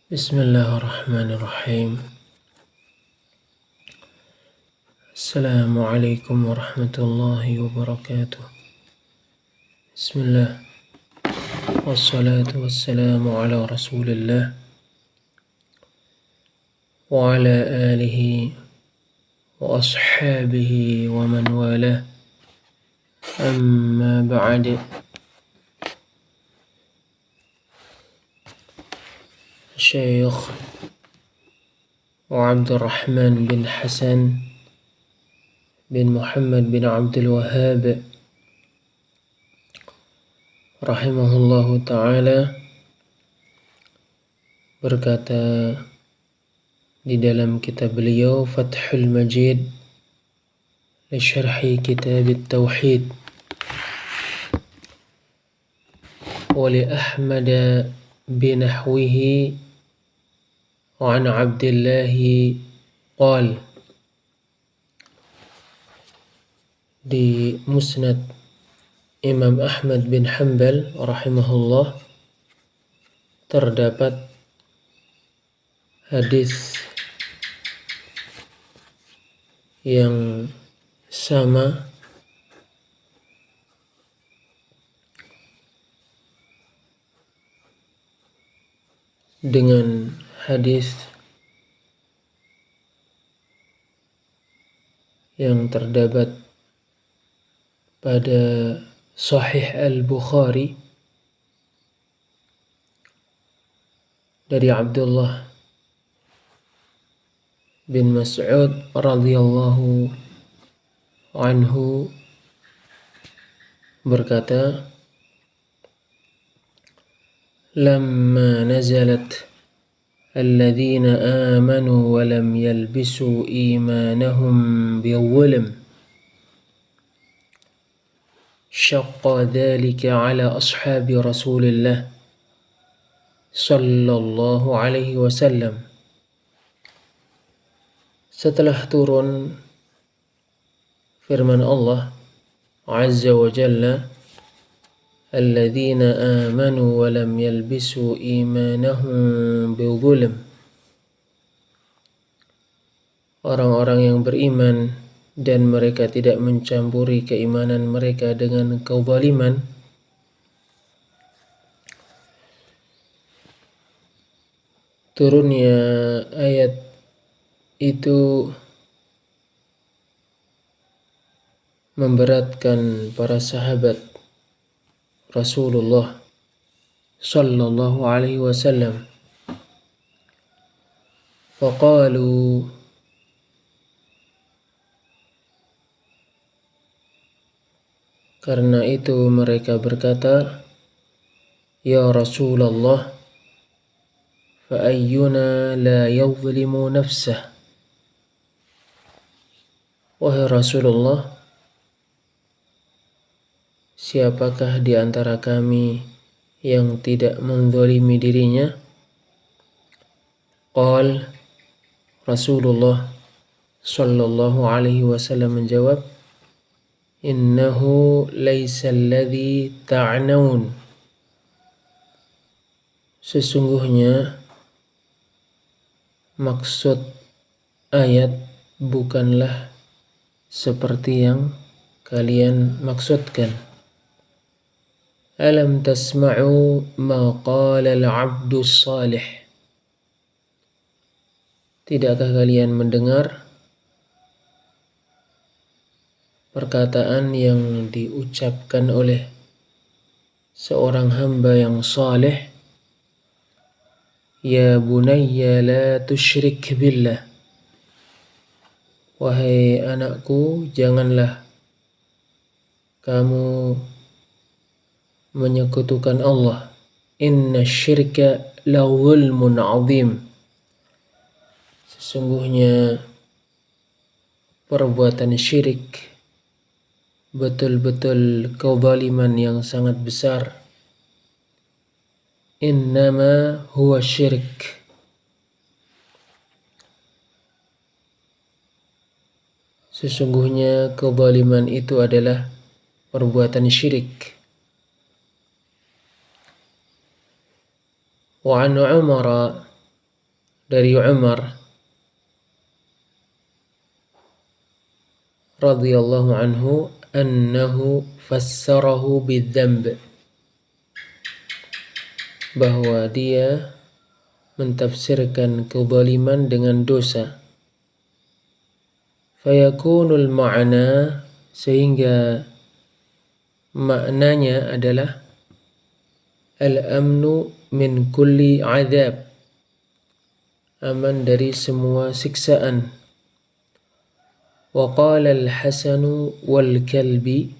Bismillahirrahmanirrahim. Assalamualaikum warahmatullahi wabarakatuh. Bismillah. Wassalatu wassalamu ala rasulillah wa ala alihi wa ashabihi wa man walah. Amma ba'd. Syekh Abdurrahman bin Hasan bin Muhammad bin Abdul Wahhab rahimahullahu ta'ala berkata di dalam kitab beliau Fathul Majid li syarhi kitab at-tauhid wa li Ahmad binahwihi wa an Abdullah qala di Musnad Imam Ahmad bin Hanbal rahimahullah terdapat hadis yang sama dengan hadis yang terdapat pada Sahih Al-Bukhari dari Abdullah bin Mas'ud radhiyallahu anhu berkata, "Lamma nazalat alladhina amanu wa lam yalbisu imanahum bidzulm syaqqa dhalika ala ashabi Rasulillah sallallahu alaihi wasallam." Setelah turun firman Allah Azza wa Jalla, alladzina amanu wa lam yalbisu imanahum bidzulm, orang-orang yang beriman dan mereka tidak mencampuri keimanan mereka dengan kezaliman. Turunnya ayat itu memberatkan para sahabat Rasulullah sallallahu alaihi wasallam. Faqalu, karena itu mereka berkata, "Ya Rasulullah, fa ayyuna la yadhlimu nafsah." Wahai Rasulullah, siapakah di antara kami yang tidak menzalimi dirinya? Qal, Rasulullah sallallahu alaihi wasallam menjawab, "Innahu laisa alladhi ta'naun." Sesungguhnya maksud ayat bukanlah seperti yang kalian maksudkan. Alam tasma'u ma qala al-'abdu salih. Tidakkah kalian mendengar perkataan yang diucapkan oleh seorang hamba yang saleh? Ya bunayya la tusyrik billah. Wahai anakku, janganlah kamu menyekutukan Allah. Inna syirka la zulmun azim. Sesungguhnya perbuatan syirik betul-betul kezaliman yang sangat besar. Innama huwa syirik. Sesungguhnya kezaliman itu adalah perbuatan syirik. Wa an Umar dari Umar radhiyallahu anhu annahu fassarahu bidzamb, bahwa dia mentafsirkan kezaliman dengan dosa. Fayakunul ma'na, sehingga maknanya adalah al-amnu min kulli adab, aman dari semua siksaan. Wa qala al-Hasanu wal-Kalbi,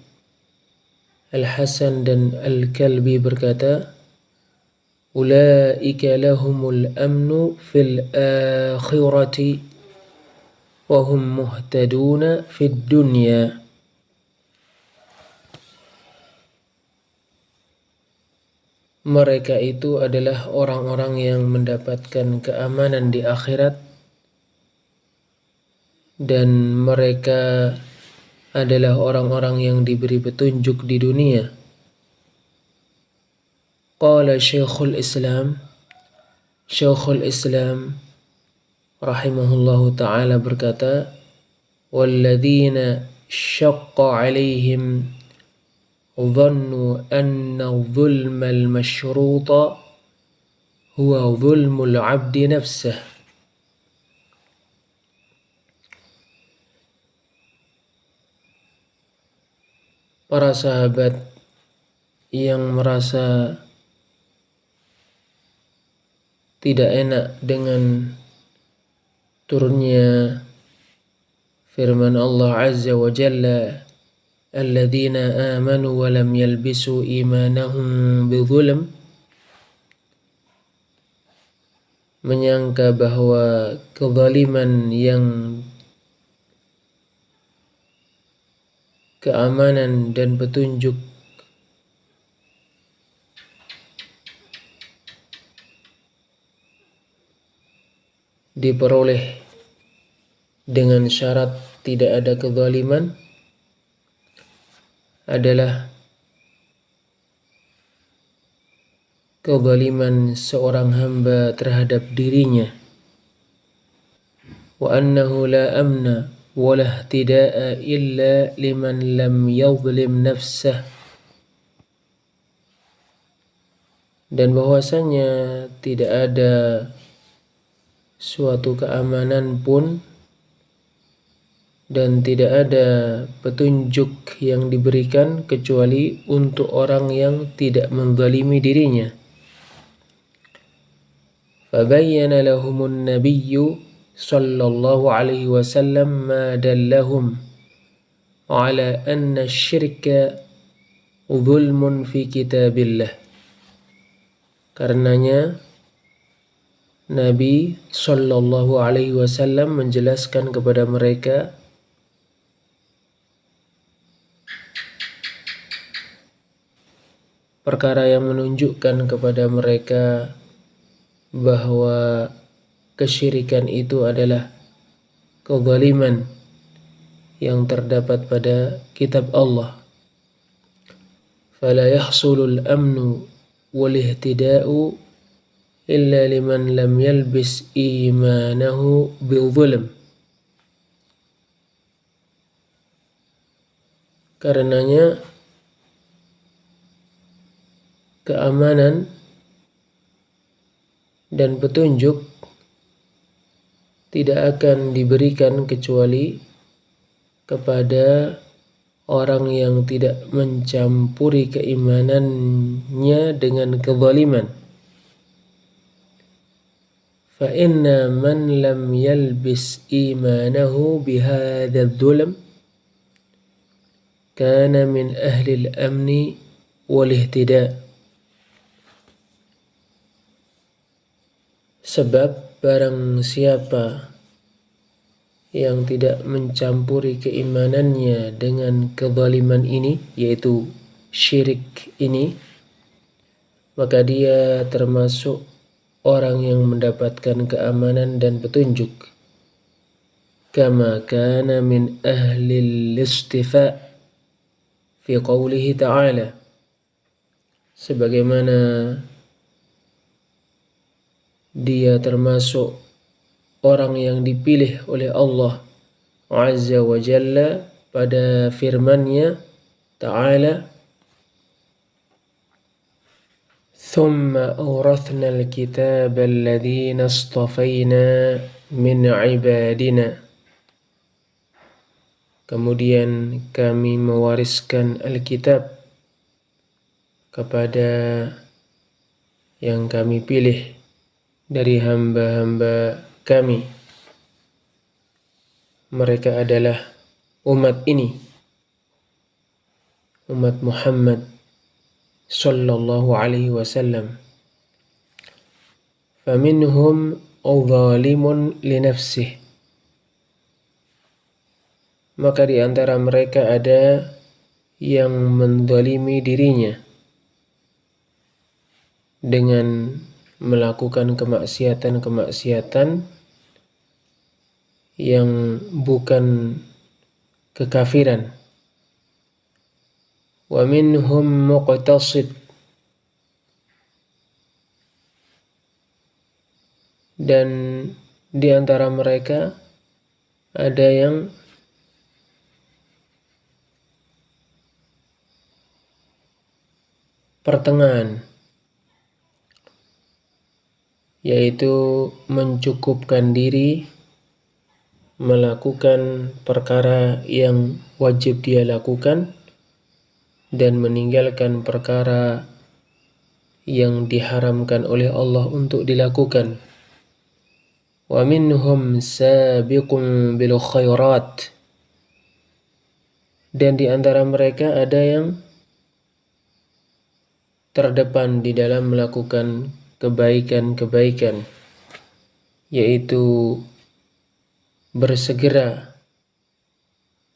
Al-Hasan dan Al-Kalbi berkata, ulaika lahumul amnu fil akhirati wa hum muhtaduna fid dunya. Mereka itu adalah orang-orang yang mendapatkan keamanan di akhirat, dan mereka adalah orang-orang yang diberi petunjuk di dunia. Qala Syekhul Islam rahimahullahu ta'ala berkata, walladzina syaqqa alaihim dhannu anna dhulmal masyruta huwa dhulmul abdi nafsah. Para sahabat yang merasa tidak enak dengan turunnya firman Allah Azza wa Jalla, alladzina amanu wa lam yalbisu imanahum bidzulm, menyangka bahwa kezaliman yang keamanan dan petunjuk diperoleh dengan syarat tidak ada kezaliman adalah kezaliman seorang hamba terhadap dirinya. Wa annahu la amna wa la ihtida'a illa liman lam yadhlim nafsah, dan bahwasanya tidak ada suatu keamanan pun dan tidak ada petunjuk yang diberikan kecuali untuk orang yang tidak menzalimi dirinya. Fabayyana lahumun nabiyyu sallallahu alaihi wasallam ma dallahum ala anna syirka dhulmun fi kitabillah. Karenanya Nabi sallallahu alaihi wasallam menjelaskan kepada mereka perkara yang menunjukkan kepada mereka bahwa kesyirikan itu adalah kezaliman yang terdapat pada kitab Allah. Fala yahsulul amnu wal ihtida'u illa liman lam yalbis imanahu bidzulm. Karenanya keamanan dan petunjuk tidak akan diberikan kecuali kepada orang yang tidak mencampuri keimanannya dengan kezaliman. Fa inna man lam yalbis imanahu bihadha dzulm kana min ahli al-amni wal ihtida'. Sebab barang siapa yang tidak mencampuri keimanannya dengan kezaliman ini, yaitu syirik ini, maka dia termasuk orang yang mendapatkan keamanan dan petunjuk. Kama kana min ahli al-istifa' fi qawlihi ta'ala, sebagaimana dia termasuk orang yang dipilih oleh Allah Azza wa Jalla pada firman-Nya Ta'ala, ثم أورثنا الكتاب الذين اصطفينا من عبادنا. Kemudian kami mewariskan Alkitab kepada yang kami pilih dari hamba-hamba kami. Mereka adalah umat ini, umat Muhammad sallallahu alaihi wasallam. Faminhum zalimun li nafsihi. Maka di antara mereka ada yang menzalimi dirinya dengan melakukan kemaksiatan-kemaksiatan yang bukan kekafiran. Wa minhum muqtasid, dan di antara mereka ada yang pertengahan, yaitu mencukupkan diri melakukan perkara yang wajib dia lakukan dan meninggalkan perkara yang diharamkan oleh Allah untuk dilakukan. Wa minhum sabiqun bil khairat, dan di antara mereka ada yang terdepan di dalam melakukan kebaikan-kebaikan, yaitu bersegera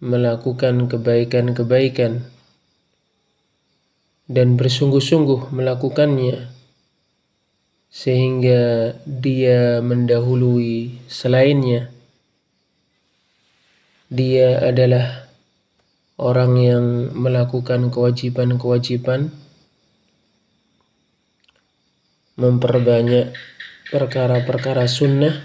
melakukan kebaikan-kebaikan dan bersungguh-sungguh melakukannya sehingga dia mendahului selainnya. Dia adalah orang yang melakukan kewajiban-kewajiban, memperbanyak perkara-perkara sunnah,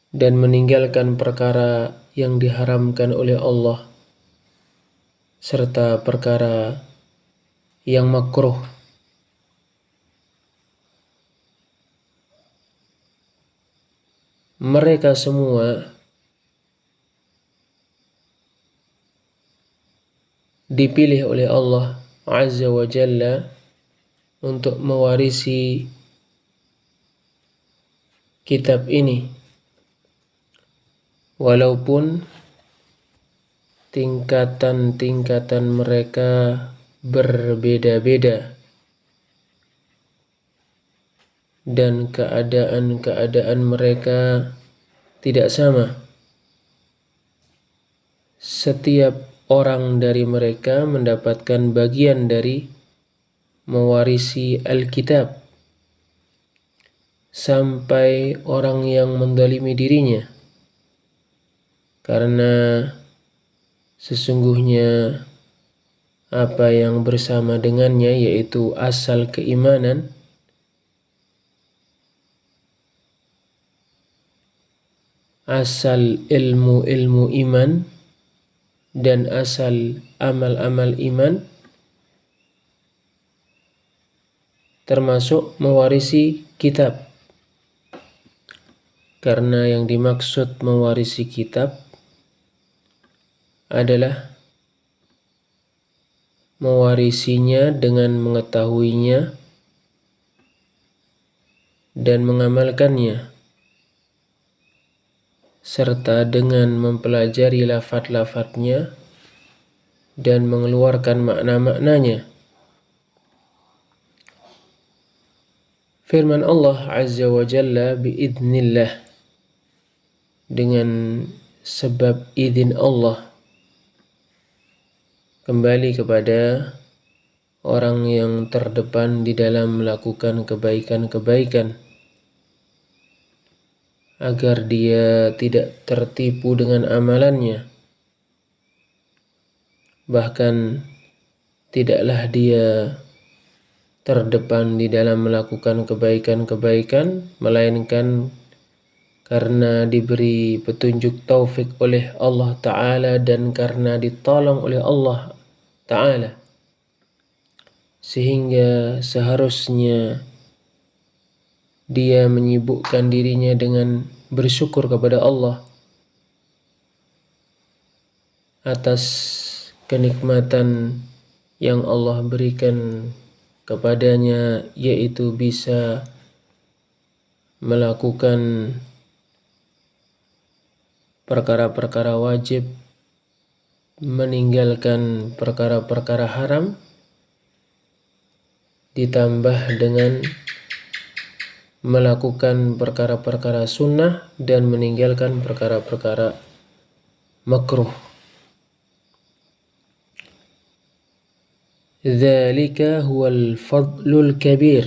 dan meninggalkan perkara yang diharamkan oleh Allah serta perkara yang makruh. Mereka semua dipilih oleh Allah Azza wa Jalla untuk mewarisi kitab ini, walaupun tingkatan-tingkatan mereka berbeda-beda dan keadaan-keadaan mereka tidak sama. Setiap orang dari mereka mendapatkan bagian dari mewarisi Alkitab, sampai orang yang menzalimi dirinya, karena sesungguhnya apa yang bersama dengannya, yaitu asal keimanan, asal ilmu-ilmu iman, dan asal amal-amal iman, termasuk mewarisi kitab. Karena yang dimaksud mewarisi kitab adalah mewarisinya dengan mengetahuinya dan mengamalkannya, serta dengan mempelajari lafaz-lafaznya dan mengeluarkan makna-maknanya. Firman Allah Azza wa Jalla, biidznillah, dengan sebab izin Allah, kembali kepada orang yang terdepan di dalam melakukan kebaikan-kebaikan, agar dia tidak tertipu dengan amalannya. Bahkan tidaklah dia terdepan di dalam melakukan kebaikan-kebaikan, melainkan karena diberi petunjuk taufik oleh Allah Ta'ala dan karena ditolong oleh Allah Ta'ala, sehingga seharusnya dia menyibukkan dirinya dengan bersyukur kepada Allah atas kenikmatan yang Allah berikan kepadanya, yaitu bisa melakukan perkara-perkara wajib, meninggalkan perkara-perkara haram, ditambah dengan melakukan perkara-perkara sunnah dan meninggalkan perkara-perkara makruh. Dzalika huwal fadlul kabir.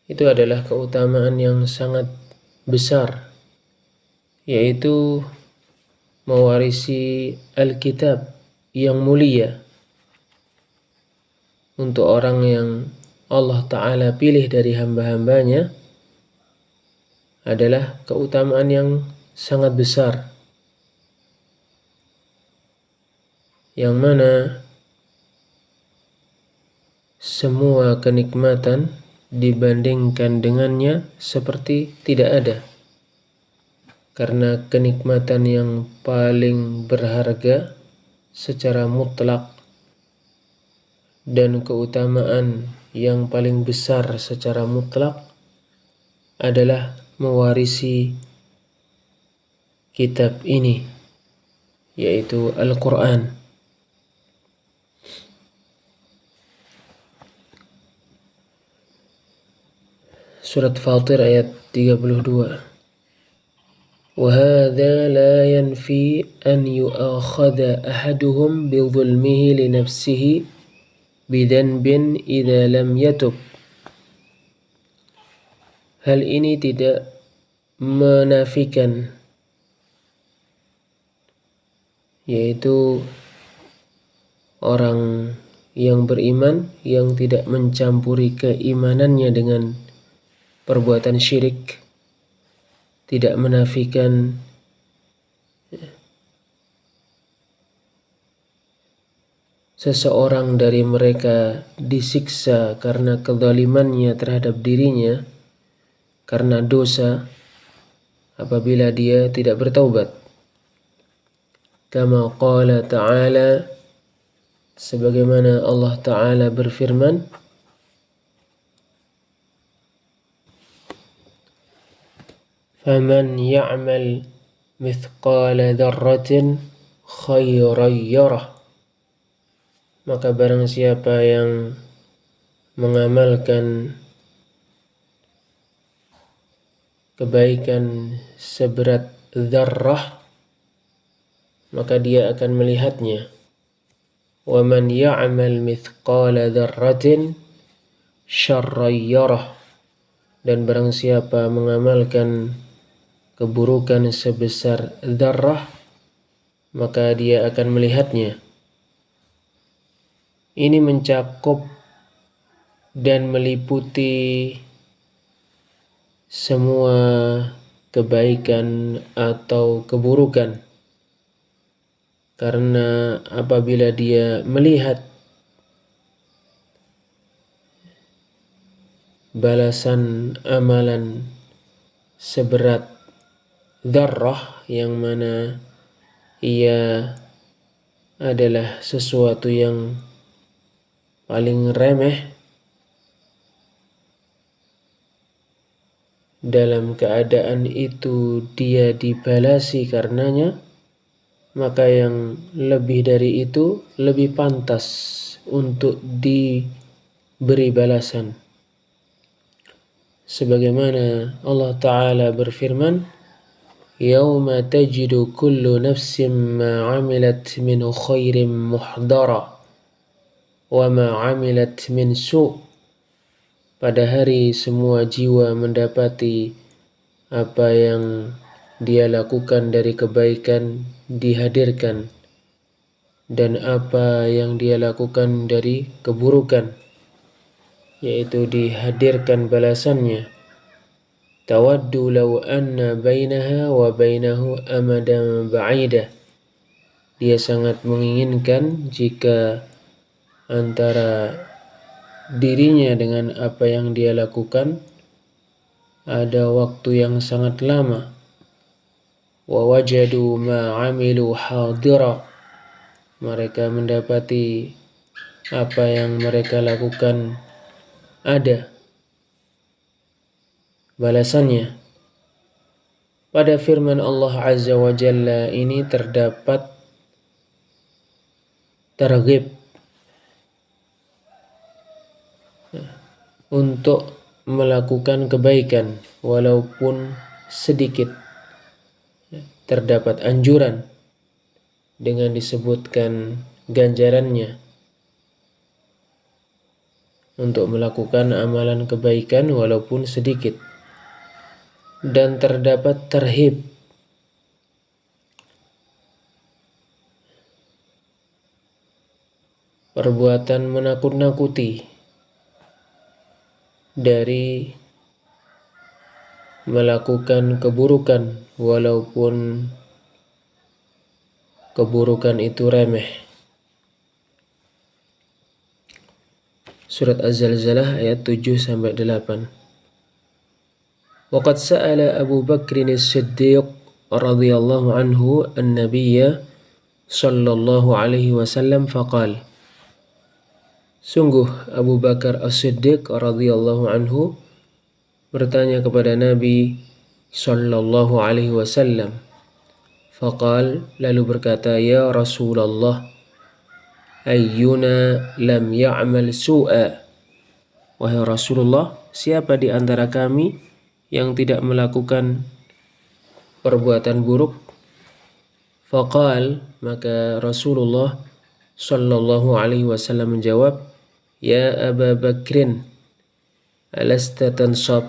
Itu adalah keutamaan yang sangat besar, yaitu mewarisi Alkitab yang mulia untuk orang yang Allah Ta'ala pilih dari hamba-hambanya adalah keutamaan yang sangat besar, yang mana semua kenikmatan dibandingkan dengannya seperti tidak ada. Karena kenikmatan yang paling berharga secara mutlak dan keutamaan yang paling besar secara mutlak adalah mewarisi kitab ini, yaitu Al-Quran. Surat Fatir ayat 32. وَهَذَا لَا يَنْفِي أَنْ يُؤَاخَذَ أَحَدُهُمْ بِظُلْمِهِ لِنَفْسِهِ بِذَنْبٍ إِذَا لَمْ يَتُبْ. Hal ini tidak menafikan, yaitu orang yang beriman yang tidak mencampuri keimanannya dengan perbuatan syirik, tidak menafikan seseorang dari mereka disiksa karena kezalimannya terhadap dirinya, karena dosa, apabila dia tidak bertaubat. Kama qala ta'ala, sebagaimana Allah Ta'ala berfirman, فَمَنْ يَعْمَلْ مِثْقَالَ ذَرَّةٍ خَيْرًا يَرَهُ. Maka barang siapa yang mengamalkan kebaikan seberat dzarrah, maka dia akan melihatnya. وَمَنْ يَعْمَلْ مِثْقَالَ ذَرَّةٍ شَرًّا يَرَهُ. Dan barang siapa mengamalkan keburukan sebesar dzarrah, maka dia akan melihatnya. Ini mencakup dan meliputi semua kebaikan atau keburukan, karena apabila dia melihat balasan amalan seberat dzarrah, yang mana ia adalah sesuatu yang paling remeh, dalam keadaan itu dia dibalasi karenanya, maka yang lebih dari itu lebih pantas untuk diberi balasan. Sebagaimana Allah Ta'ala berfirman, يَوْمَ تَجِدُ كُلُّ نَفْسٍ مَا عَمِلَتْ مِنْ خَيْرٍ مُحْضَرًا وَمَا عَمِلَتْ مِنْ سُوءٍ. Pada hari semua jiwa mendapati apa yang dia lakukan dari kebaikan dihadirkan, dan apa yang dia lakukan dari keburukan. yaitu dihadirkan balasannya. Tawaddu law anna bainaha wa bainahu amadan ba'ida. Dia sangat menginginkan jika antara dirinya dengan apa yang dia lakukan ada waktu yang sangat lama. Wa wajadu ma 'amilu hadira. Mereka mendapati apa yang mereka lakukan ada balasannya. Pada firman Allah Azza wa Jalla ini terdapat targhib untuk melakukan kebaikan walaupun sedikit. Terdapat anjuran dengan disebutkan ganjarannya untuk melakukan amalan kebaikan walaupun sedikit. Dan terdapat tarhib, perbuatan menakut-nakuti dari melakukan keburukan walaupun keburukan itu remeh. Surat Az-Zalzalah ayat 7-8. Waqad sa'ala Abu Bakr as-Siddiq radhiyallahu anhu an-Nabiy sallallahu alaihi wasallam faqala. Sungguh Abu Bakar as-Siddiq radhiyallahu anhu bertanya kepada Nabi sallallahu alaihi wasallam. Faqal, lalu berkata, ya Rasulullah, ayyuna lam ya'mal su'a. Wahai Rasulullah, siapa di antara kami yang tidak melakukan perbuatan buruk? Faqal, maka Rasulullah sallallahu alaihi wasallam menjawab, ya Aba Bakrin, alasta tansab.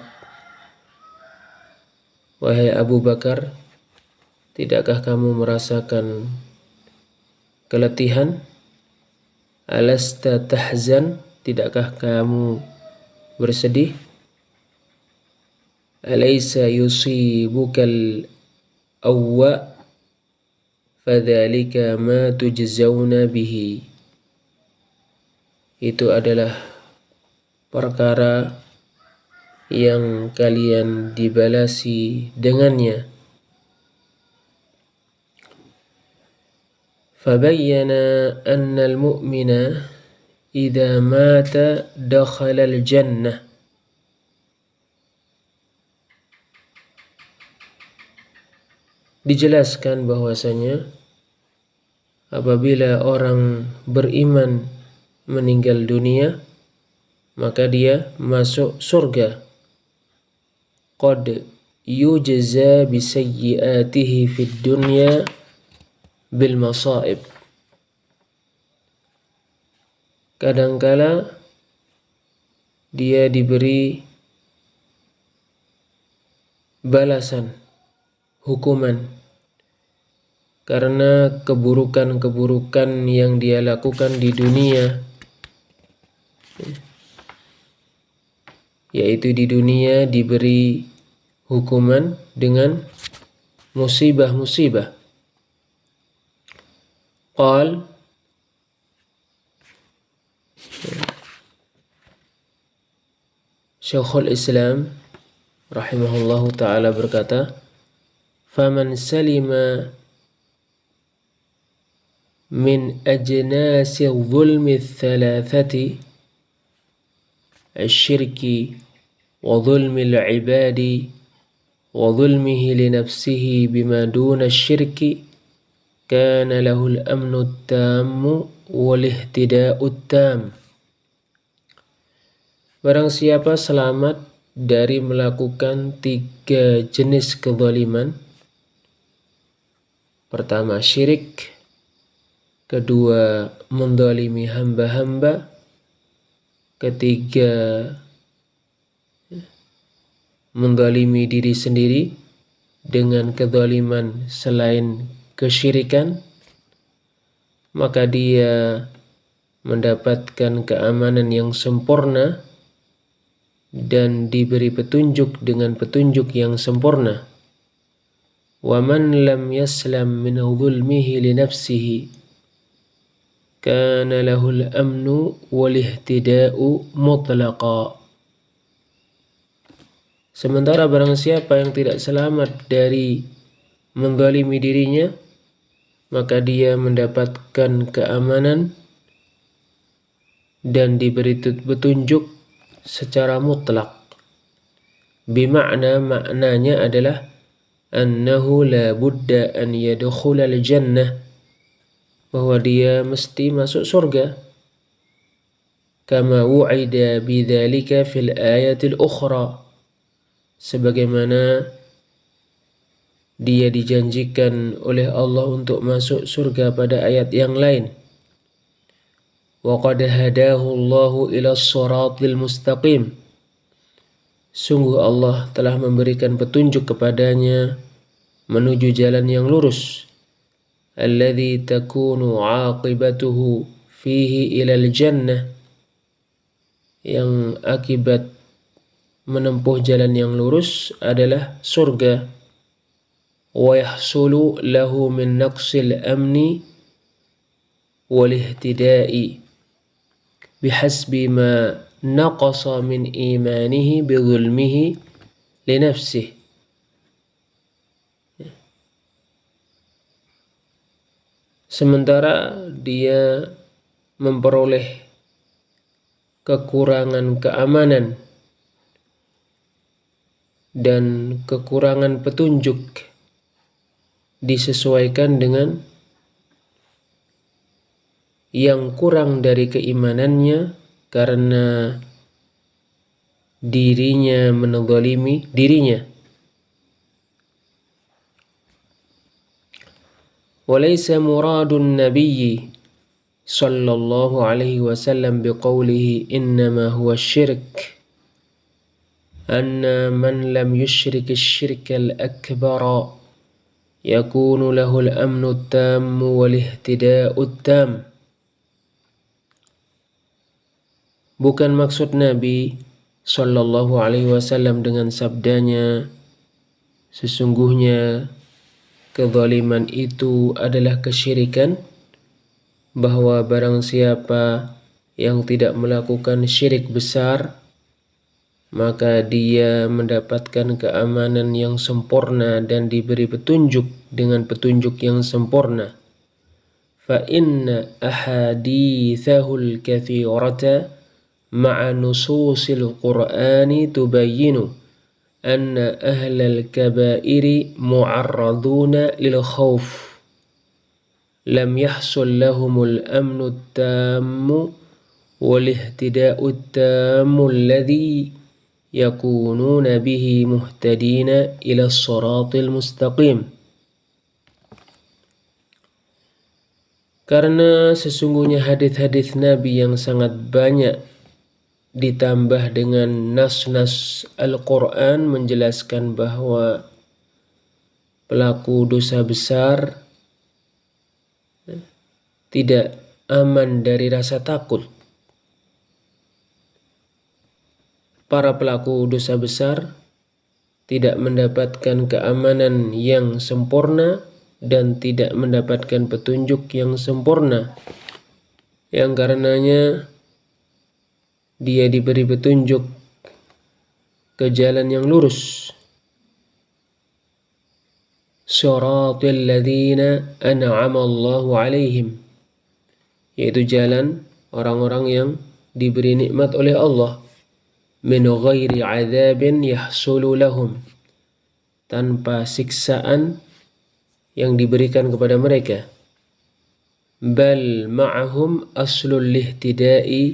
Wahai Abu Bakar, tidakkah kamu merasakan keletihan? Alasta tahzan, tidakkah kamu bersedih? Alaysa yusibukal awwa fadzalika ma tujzauna bihi. Itu adalah perkara yang kalian dibalasi dengannya. Fabayyana anna al-mu'mina idza mata dakhala al-jannah. Dijelaskan bahwasanya apabila orang beriman meninggal dunia, maka dia masuk surga. Qad yujza bisayyiatihi fid dunya bil masaib. Kadangkala dia diberi balasan, hukuman karena keburukan-keburukan yang dia lakukan di dunia, yaitu di dunia diberi hukuman dengan musibah-musibah. Qal, Syekhul Islam rahimahullahu ta'ala berkata, faman salima min ajnasi zulmi thalathati asyirki wa zulmi al-ibadi wa zulmihi li nafsihi bima duna asyirki kana lahu al-amnu at-tammu wal ihtida'u at-tam. Barang siapa selamat dari melakukan 3 jenis kezaliman. Pertama syirik, kedua mendolimi hamba-hamba, ketiga mendolimi diri sendiri dengan kezaliman selain kesyirikan, maka dia mendapatkan keamanan yang sempurna dan diberi petunjuk dengan petunjuk yang sempurna. Wa man lam yaslam min dhulmihi li nafsihi kana lahul amnu wal ihtida'u mutlaqa. Sementara barang siapa yang tidak selamat dari menzalimi dirinya, maka dia mendapatkan keamanan dan diberi petunjuk secara mutlak. Maknanya adalah annahu la budda an yadkhulal jannah, bahwa dia mesti masuk surga. Kama wu'ida bidzalika fil ayatil ukhra, sebagaimana dia dijanjikan oleh Allah untuk masuk surga pada ayat yang lain. Wa qad hadahu Allahu ila shiratil mustaqim, sungguh Allah telah memberikan petunjuk kepadanya menuju jalan yang lurus. Alladzi takunu 'aqibatuhu fihi ilal jannah, yang akibat menempuh jalan yang lurus adalah surga. Wa yahsulu lahu min naqsil amni wal ihtida'i bihasbi ma naqasa min imanihi bi dhulmihi li nafsihi. Sementara dia memperoleh kekurangan keamanan dan kekurangan petunjuk disesuaikan dengan yang kurang dari keimanannya karena dirinya menzalimi dirinya. Walaysa muradun nabiyyi sallallahu alaihi wasallam biqaulihi innama huwa syirk anna man lam yushrik asy-syirka al-akbara yakunu lahul amnu at-tammu wal ihtida'u at-tam. Bukan maksud Nabi sallallahu alaihi wasallam dengan sabdanya sesungguhnya kezaliman itu adalah kesyirikan, bahwa barang siapa yang tidak melakukan syirik besar maka dia mendapatkan keamanan yang sempurna dan diberi petunjuk dengan petunjuk yang sempurna. Fa inna ahadithahul kathirata ma'a nususil Qur'ani tubayyinu anna ahlal kabairi mu'arraduna lil khawf lam yahsul lahumul amnu at-tammu wal ihtida'u at-tammu alladhi yakununa bihi muhtadina ila as-siratil mustaqim. Karena sesungguhnya hadis-hadis Nabi yang sangat banyak ditambah dengan nas-nas Al-Quran menjelaskan bahwa pelaku dosa besar tidak aman dari rasa takut. Para pelaku dosa besar tidak mendapatkan keamanan yang sempurna dan tidak mendapatkan petunjuk yang sempurna, yang karenanya dia diberi petunjuk ke jalan yang lurus. Shiratal ladzina an'ama Allahu 'alaihim, yaitu jalan orang-orang yang diberi nikmat oleh Allah, min ghairi 'adzabin yahsulu lahum, tanpa siksaan yang diberikan kepada mereka. Bal ma'ahum aslul ihtida'i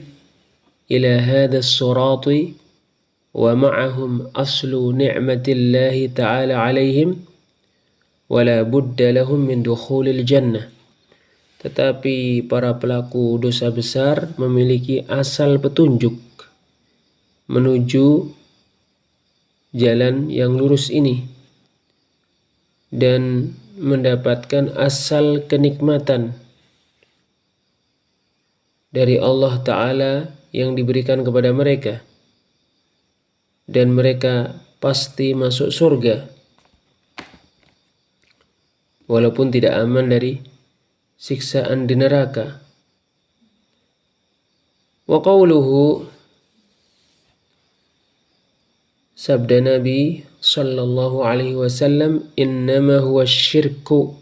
ila hadha as-sirati wa ma'ahum aslu ni'matillahi ta'ala 'alaihim wa la budda lahum min dukhulil jannah. Tetapi para pelaku dosa besar memiliki asal petunjuk menuju jalan yang lurus ini dan mendapatkan asal kenikmatan dari Allah Ta'ala yang diberikan kepada mereka. dan mereka pasti masuk surga walaupun tidak aman dari siksaan di neraka. Wa qawluhu, sabda Nabi sallallahu alaihi wasallam, innama huwa syirku,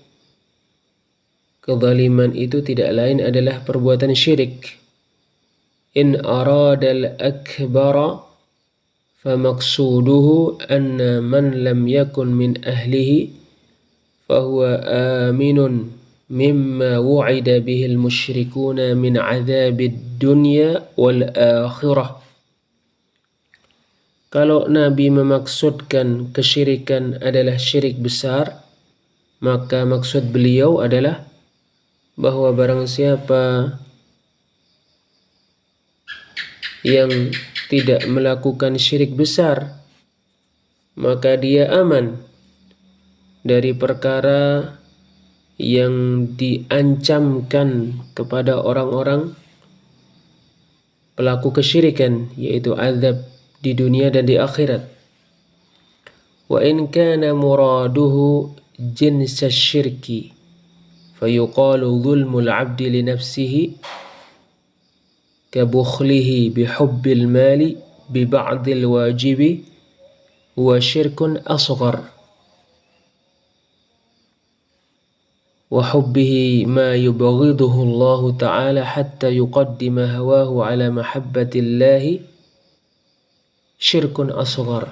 kezaliman itu tidak lain adalah perbuatan syirik. In aradal akbara famaqsuduhu anna man lam yakun min ahlihi fahuwa aminun mimma wu'ida bihil musyrikuna min azabid dunya wal akhirah. Kalau Nabi memaksudkan kesyirikan adalah syirik besar, maka maksud beliau adalah bahwa barang siapa yang tidak melakukan syirik besar, maka dia aman dari perkara yang diancamkan kepada orang-orang pelaku kesyirikan, yaitu azab di dunia dan di akhirat. Wa in kana muraduhu jins syirki fayuqalu dhulmul 'abdi li nafsihi kabukhlihi bihubbil mali bi ba'dil wajibi wa syirkun asghar wa hubbihi ma yubghiduhu Allah ta'ala hatta yuqaddima hawahu ala mahabbatillahi syirkun asghar.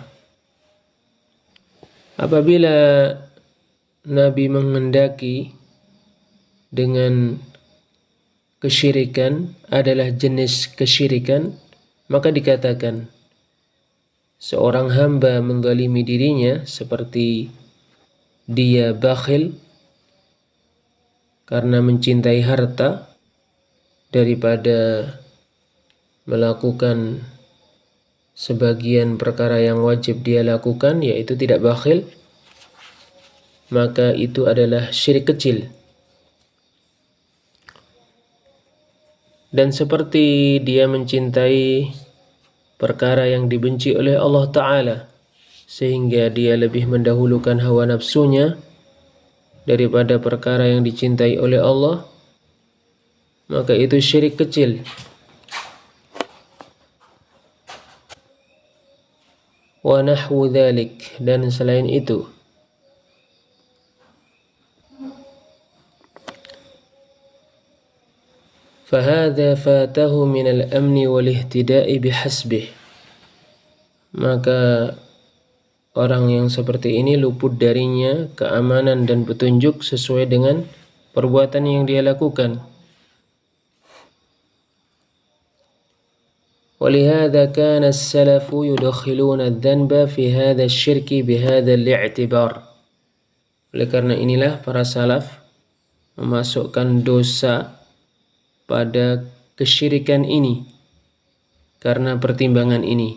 Apabila Nabi menghendaki dengan kesyirikan adalah jenis kesyirikan, maka dikatakan seorang hamba menzalimi dirinya seperti dia bakhil karena mencintai harta daripada melakukan sebagian perkara yang wajib dia lakukan, yaitu tidak bakhil, maka itu adalah syirik kecil. Dan seperti dia mencintai perkara yang dibenci oleh Allah Ta'ala, sehingga dia lebih mendahulukan hawa nafsunya daripada perkara yang dicintai oleh Allah, maka itu syirik kecil. Wa nahwu dzalik, dan selain itu. Fahadha fatahu minal amni wal ihtida'i bihasbih, maka orang yang seperti ini luput darinya keamanan dan petunjuk sesuai dengan perbuatan yang dia lakukan. Walihada kana as-salafu yudakhiluna adh-dhanba fi hadha asy-syirki bihadha al-i'tibar. Oleh karena inilah para salaf memasukkan dosa pada kesyirikan ini karena pertimbangan ini.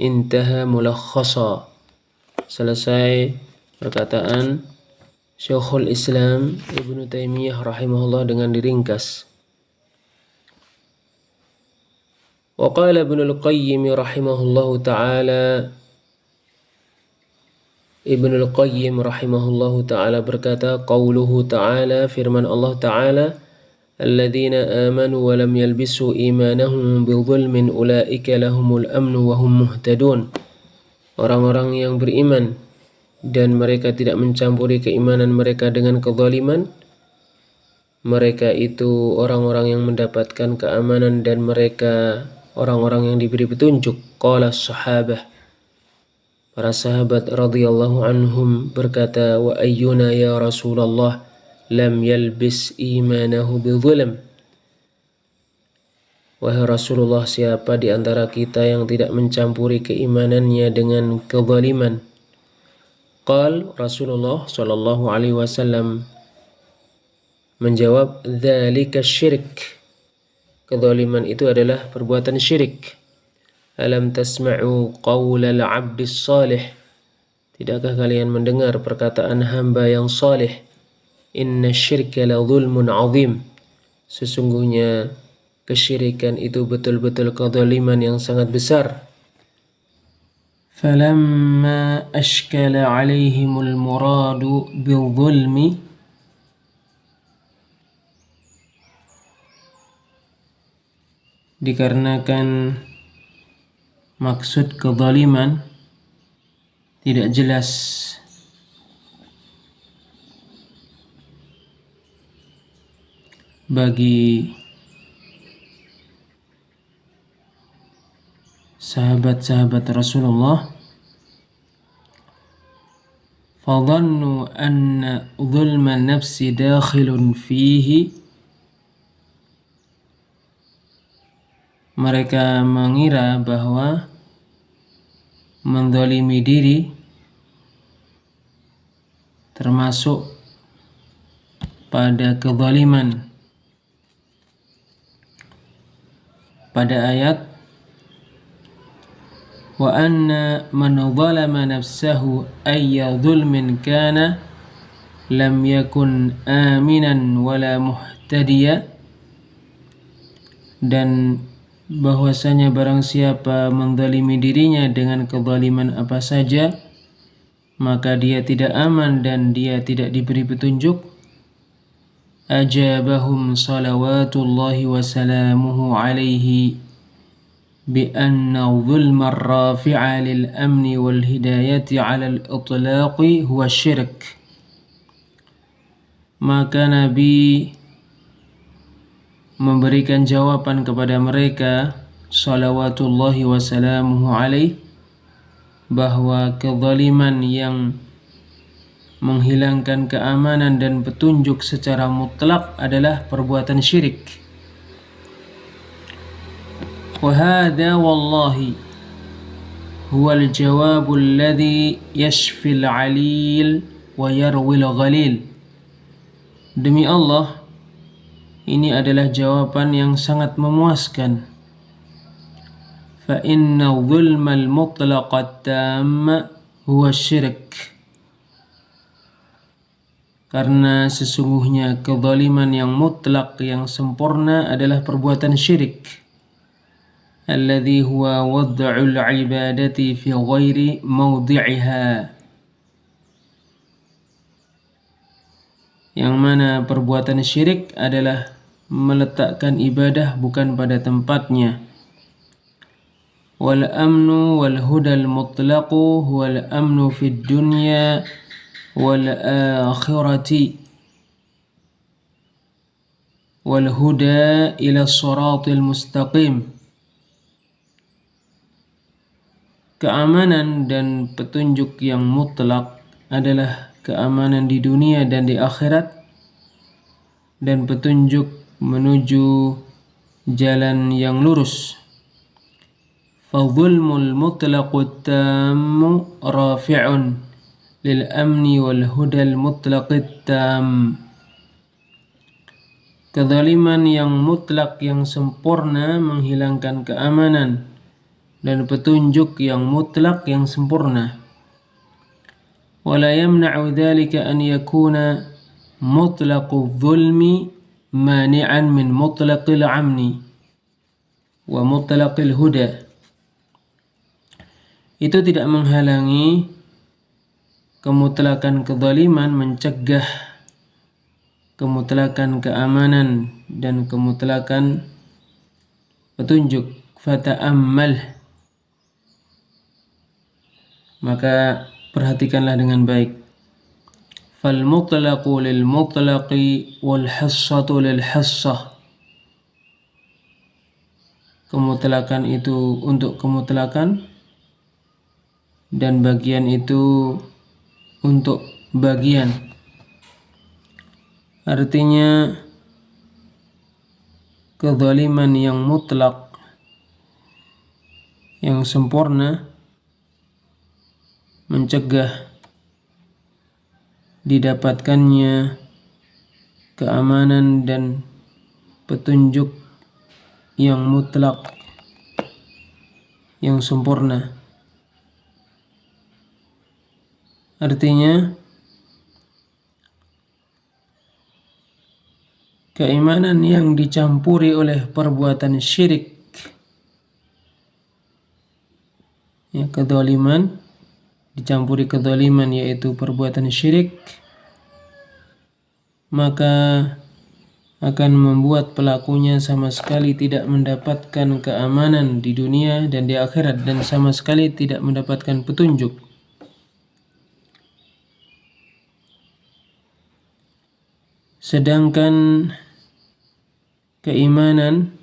Intaha mulakhasa. Selesai perkataan Syekhul Islam Ibnu Taimiyah rahimahullah dengan diringkas. Wa qala Ibnul Qayyim rahimahullahu ta'ala, Ibnul Qayyim rahimahullahu ta'ala berkata, qauluhu ta'ala, firman Allah ta'ala, alladzina amanu wa lam yalbisu imanahum bidzulmin ulaika lahumul amnu wa hum muhtadun. Orang-orang yang beriman dan mereka tidak mencampuri keimanan mereka dengan kezaliman, mereka itu orang-orang yang mendapatkan keamanan dan mereka orang-orang yang diberi petunjuk. Qala sahabah, para sahabat radhiyallahu anhum berkata, wa ayyuna ya Rasulullah lam yalbis imanahu bidzulm. Wahai Rasulullah, siapa di antara kita yang tidak mencampuri keimanannya dengan kezaliman? Qal, Rasulullah sallallahu alaihi wasallam menjawab, dzalika syirik. Kezaliman itu adalah perbuatan syirik. Alam tasma'u qaulal 'abdis salih. Tidakkah kalian mendengar perkataan hamba yang salih? Inna syirka la zulmun 'azim. Sesungguhnya kesyirikan itu betul-betul kezaliman yang sangat besar. فلما أشكل عليهم المراد بالظلم dikarenakan maksud kezaliman tidak jelas bagi sahabat-sahabat Rasulullah, fadhannu anna dhulma nafsi dakhilun fihi, mereka mengira bahwa menzalimi diri termasuk pada kezaliman. Pada ayat wa anna man zalama nafsahu ayya dhulmin kana lam yakun aminan wala muhtadiya, dan bahwasanya barang siapa menzalimi dirinya dengan kezaliman apa saja, maka dia tidak aman dan dia tidak diberi petunjuk. Ajabahum salawatullahi wa salamuhu alaihi bi anna dhulma rafi'a lil amni wal hidayati ala al-itlaqi huwa syirk. Maka Nabi memberikan jawaban kepada mereka, salawatullahi wa salamuhu alaih, bahwa kezaliman yang menghilangkan keamanan dan petunjuk secara mutlak adalah perbuatan syirik. Wa hadha wallahi huwa al-jawabu alladhi yashfi al-alil wa yarwi al-ghalil. Demi Allah, ini adalah jawaban yang sangat memuaskan. Fa inna dhulmal mutlaqat tamma huwa syirk. Karena sesungguhnya kezaliman yang mutlak yang sempurna adalah perbuatan syirik. Alladhi huwa wad'ul ibadati fi ghairi mawdi'iha. Yang mana perbuatan syirik adalah meletakkan ibadah bukan pada tempatnya. Wal amnu wal hudal mutlaqu huwal amnu fid dunya wal akhirati wal huda ila siratil mustaqim. Keamanan dan petunjuk yang mutlak adalah keamanan di dunia dan di akhirat, dan petunjuk menuju jalan yang lurus. Fadhulmul mutlaqut tammu rafi'un lil amni wal hudal mutlaqit tam. Kezaliman yang mutlak yang sempurna menghilangkan keamanan dan petunjuk yang mutlak yang sempurna. Wala yamna'u dhalika an yakuna mutlaqu dhulmi mani'an min mutlaqil amni wa mutlaqil huda. Itu tidak menghalangi kemutlakan kezaliman mencegah kemutlakan keamanan dan kemutlakan petunjuk. Fata'ammal, maka perhatikanlah dengan baik. Fal mutlaqu lil mutlaqi wal hassatu lil hassah. Kemutlakan itu untuk kemutlakan dan bagian itu untuk bagian. Artinya kezaliman yang mutlak yang sempurna mencegah didapatkannya keamanan dan petunjuk yang mutlak yang sempurna. Artinya keimanan yang dicampuri oleh perbuatan syirik ya, kedzaliman dicampuri kedzaliman yaitu perbuatan syirik, maka akan membuat pelakunya sama sekali tidak mendapatkan keamanan di dunia dan di akhirat, dan sama sekali tidak mendapatkan petunjuk. Sedangkan keimanan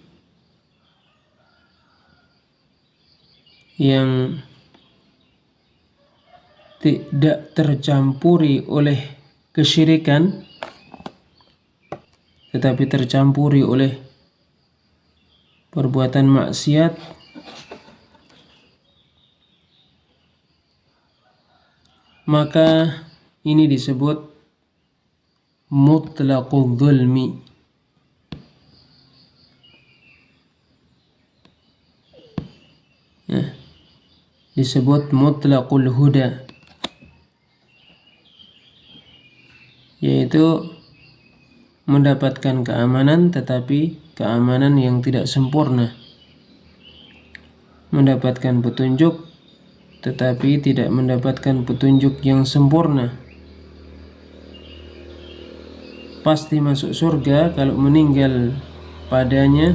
yang tidak tercampuri oleh kesyirikan, tetapi tercampuri oleh perbuatan maksiat, maka ini disebut mutlaqul zulmi. Ya, disebut mutlaqul huda, yaitu mendapatkan keamanan tetapi keamanan yang tidak sempurna, mendapatkan petunjuk tetapi tidak mendapatkan petunjuk yang sempurna. Pasti masuk surga kalau meninggal padanya,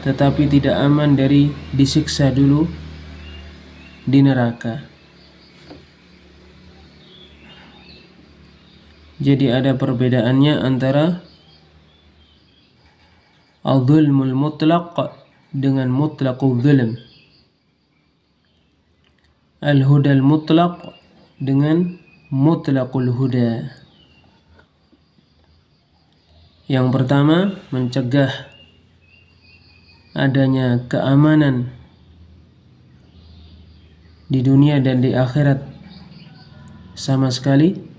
tetapi tidak aman dari disiksa dulu di neraka. Jadi ada perbedaannya antara al-zulmul mutlaq dengan mutlaqul zulm, al-hudal mutlaq dengan mutlaqul huda. Yang pertama, mencegah adanya keamanan di dunia dan di akhirat sama sekali.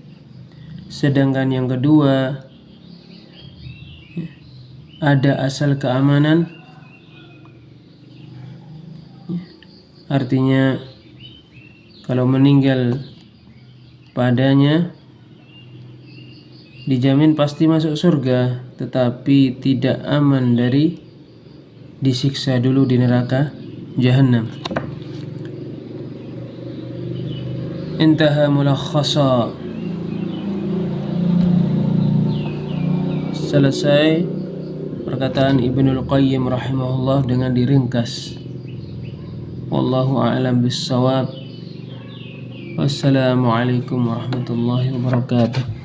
Sedangkan yang kedua, ada asal keamanan, artinya kalau meninggal padanya dijamin pasti masuk surga, tetapi tidak aman dari disiksa dulu di neraka Jahannam. Intaha mulakhasa. Selesai perkataan Ibnul Qayyim rahimahullah dengan diringkas. Wallahu a'lam bissawab. Wassalamualaikum warahmatullahi wabarakatuh.